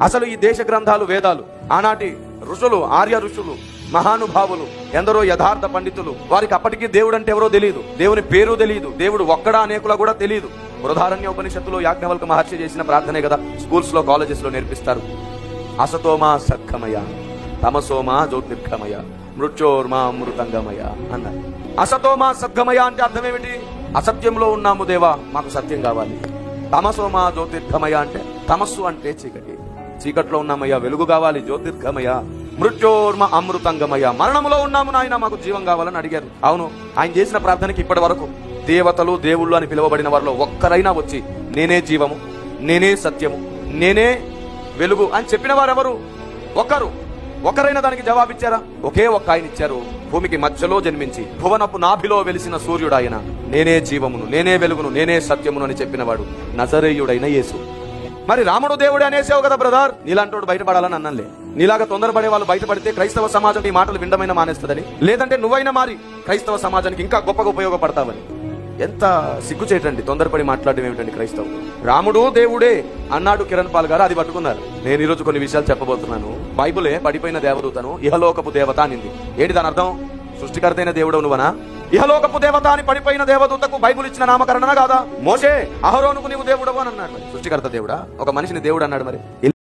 అసలు ఈ దేశ గ్రంథాలు వేదాలు ఆనాటి ఋషులు, ఆర్య ఋషులు, మహానుభావులు, ఎందరో యథార్థ పండితులు, వారికి అప్పటికీ దేవుడు అంటే ఎవరో తెలియదు, దేవుని పేరు తెలియదు, దేవుడు ఒక్కడా అనేకులా కూడా తెలియదు. బృహదారణ్య ఉపనిషత్తులో యాజ్ఞవల్క మహర్షి చేసిన ప్రార్థనే కదా స్కూల్స్ లో, కాలేజెస్ లో నేర్పిస్తారు. అసతోమా సద్గమయ, తమసోమా జ్యోతిర్గమయ, మృత్యోర్మా అమృతంగమయ అన్నారు. అసతోమా సద్గమయ అంటే అర్థం ఏమిటి? అసత్యంలో ఉన్నాము దేవా, మాకు సత్యం కావాలి. తమసోమా జ్యోతిర్గమయ అంటే తమస్సు అంటే చీకటి, చీకట్లో ఉన్నామయ్యా, వెలుగు కావాలి. జ్యోతిర్గమయ, మృత్యోర్మ అమృతంగమయ, మరణములో ఉన్నాము నాయన, మాకు జీవం కావాలని అడిగారు. అవును, ఆయన చేసిన ప్రార్థనకి ఇప్పటి వరకు దేవతలు, దేవుళ్ళు అని పిలువబడిన వారిలో ఒక్కరైనా వచ్చి నేనే జీవము, నేనే సత్యము, నేనే వెలుగు అని చెప్పిన వారెవరు? ఒకరైనా దానికి జవాబిచ్చారా? ఒకే ఒక్క ఆయన ఇచ్చారు. భూమికి మధ్యలో జన్మించి భువనపు నాభిలో వెలిసిన సూర్యుడు ఆయన. నేనే జీవమును, నేనే వెలుగును, నేనే సత్యమును అని చెప్పినవాడు నజరేయుడైన యేసు. మరి రాముడు దేవుడే అనేసావు కదా బ్రదర్, నీలాంటోడు బయటపడాలని అన్నలే. నీలాగా తొందరపడే వాళ్ళు బయటపడితే క్రైస్తవ సమాజం ఈ మాటలు వినడమైన మానేస్తుందని, లేదంటే నువ్వైనా మారి క్రైస్తవ సమాజానికి ఇంకా గొప్పగా ఉపయోగపడతావని. ఎంత సిగ్గుచేటండి తొందరపడి మాట్లాడడం ఏమిటండి క్రైస్తవం. రాముడు దేవుడే అన్నాడు కిరణ్ పాల్ గారు, అది పట్టుకున్నారు. నేను ఈరోజు కొన్ని విషయాలు చెప్పబోతున్నాను. బైబులే పడిపోయిన దేవదూతను ఇహలోకపు దేవత అనింది. ఏంటి దాని అర్థం? సృష్టికర్తైన దేవుడు నువ్వనా? ఇహలోకపు దేవత అని పడిపోయిన దేవదూతకు బైబుల్ ఇచ్చిన నామకరణనా కాదా? మోషే అహరోనుకు నీవు దేవుడవు అని అన్నాడు. సృష్టికర్త దేవుడా ఒక మనిషిని దేవుడు అన్నాడు? మరి